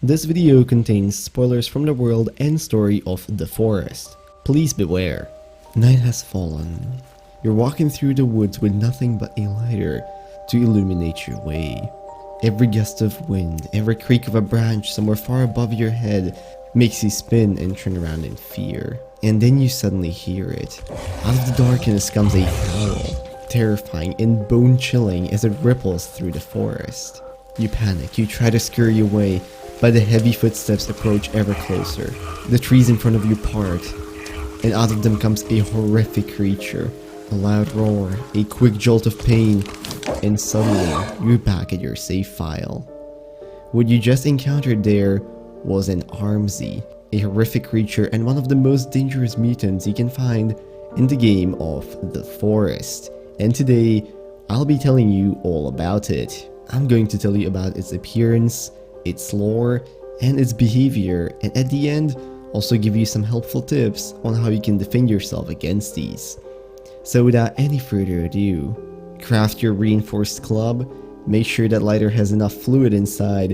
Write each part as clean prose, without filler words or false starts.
This video contains spoilers from the world and story of The Forest. Please beware. Night has fallen. You're walking through the woods with nothing but a lighter to illuminate your way. Every gust of wind, every creak of a branch somewhere far above your head makes you spin and turn around in fear. And then you suddenly hear it. Out of the darkness comes a howl, terrifying and bone-chilling as it ripples through the forest. You panic, you try to scurry away, but the heavy footsteps approach ever closer. The trees in front of you part, and out of them comes a horrific creature. A loud roar, a quick jolt of pain, and suddenly you're back at your save file. What you just encountered there was an Armsy, a horrific creature and one of the most dangerous mutants you can find in the game of The Forest. And today, I'll be telling you all about it. I'm going to tell you about its appearance, its lore, and its behavior, and at the end, also give you some helpful tips on how you can defend yourself against these. So without any further ado, craft your reinforced club, make sure that lighter has enough fluid inside,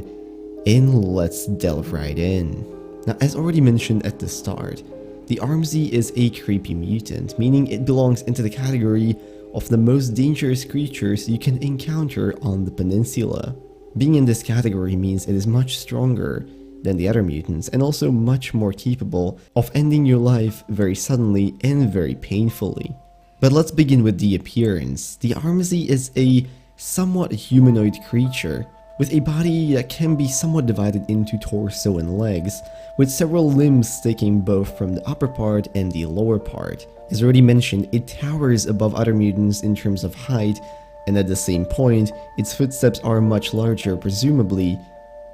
and let's delve right in. Now, as already mentioned at the start, the Armsy is a creepy mutant, meaning it belongs into the category of the most dangerous creatures you can encounter on the peninsula. Being in this category means it is much stronger than the other mutants and also much more capable of ending your life very suddenly and very painfully. But let's begin with the appearance. The Armsy is a somewhat humanoid creature with a body that can be somewhat divided into torso and legs, with several limbs sticking both from the upper part and the lower part. As already mentioned, it towers above other mutants in terms of height, and at the same point, its footsteps are much larger, presumably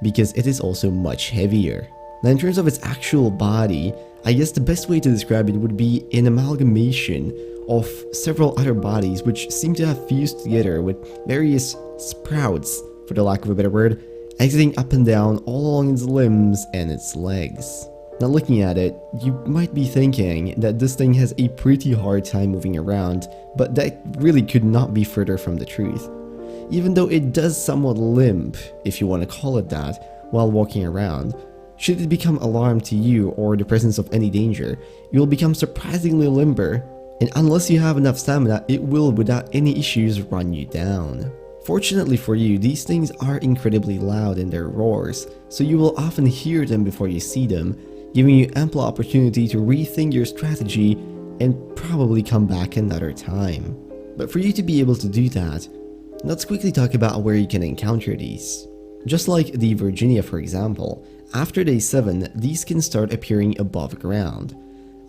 because it is also much heavier. Now, in terms of its actual body, I guess the best way to describe it would be an amalgamation of several other bodies which seem to have fused together with various sprouts, for the lack of a better word, exiting up and down all along its limbs and its legs. Now, looking at it, you might be thinking that this thing has a pretty hard time moving around, but that really could not be further from the truth. Even though it does somewhat limp, if you want to call it that, while walking around, should it become alarmed to you or the presence of any danger, you will become surprisingly limber, and unless you have enough stamina, it will without any issues run you down. Fortunately for you, these things are incredibly loud in their roars, so you will often hear them before you see them, giving you ample opportunity to rethink your strategy and probably come back another time. But for you to be able to do that, let's quickly talk about where you can encounter these. Just like the Virginia, for example, after day 7, these can start appearing above ground.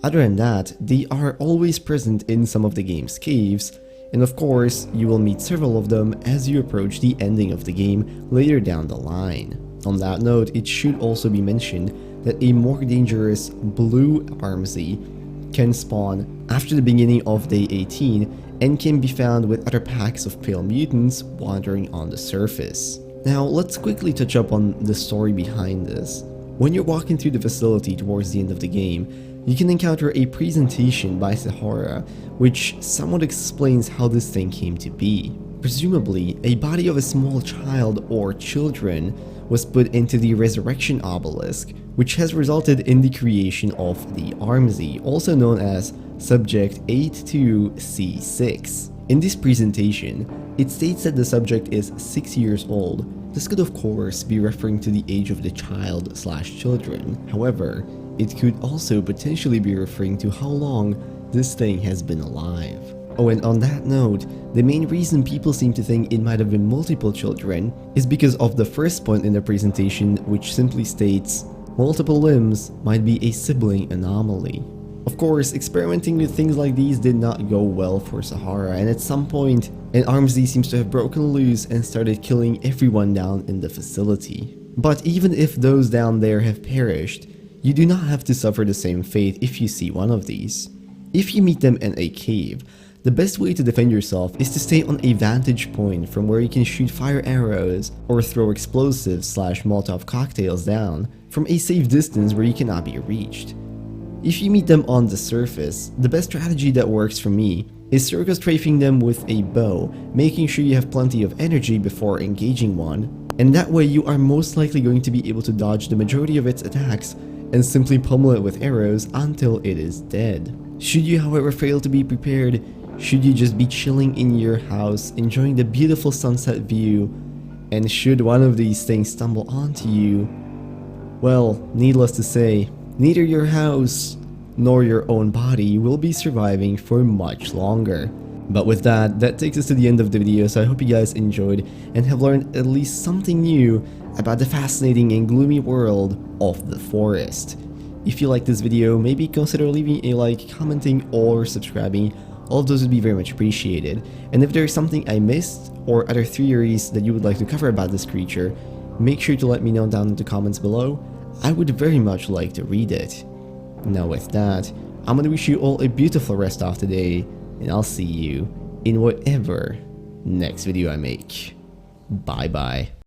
Other than that, they are always present in some of the game's caves, and of course, you will meet several of them as you approach the ending of the game later down the line. On that note, it should also be mentioned that a more dangerous blue Armsy can spawn after the beginning of day 18 and can be found with other packs of pale mutants wandering on the surface. Now, let's quickly touch up on the story behind this. When you're walking through the facility towards the end of the game, you can encounter a presentation by Sahara, which somewhat explains how this thing came to be. Presumably, a body of a small child or children was put into the resurrection obelisk, which has resulted in the creation of the Armsy, also known as Subject 82C6. In this presentation, it states that the subject is 6 years old. This could of course be referring to the age of the child/children. However, it could also potentially be referring to how long this thing has been alive. Oh, and on that note, the main reason people seem to think it might have been multiple children is because of the first point in the presentation, which simply states, multiple limbs might be a sibling anomaly. Of course, experimenting with things like these did not go well for Sahara, and at some point, an Armsy seems to have broken loose and started killing everyone down in the facility. But even if those down there have perished, you do not have to suffer the same fate if you see one of these. If you meet them in a cave, the best way to defend yourself is to stay on a vantage point from where you can shoot fire arrows or throw explosives/Molotov cocktails down from a safe distance where you cannot be reached. If you meet them on the surface, the best strategy that works for me is circle strafing them with a bow, making sure you have plenty of energy before engaging one, and that way you are most likely going to be able to dodge the majority of its attacks and simply pummel it with arrows until it is dead. Should you however fail to be prepared, should you just be chilling in your house enjoying the beautiful sunset view, and should one of these things stumble onto you, well, needless to say, neither your house nor your own body will be surviving for much longer. But with that takes us to the end of the video, so I hope you guys enjoyed and have learned at least something new about the fascinating and gloomy world of the forest. If you like this video, maybe consider leaving a like, commenting, or subscribing. All of those would be very much appreciated. And if there is something I missed or other theories that you would like to cover about this creature, make sure to let me know down in the comments below. I would very much like to read it. Now with that, I'm gonna wish you all a beautiful rest of the day, and I'll see you in whatever next video I make. Bye bye.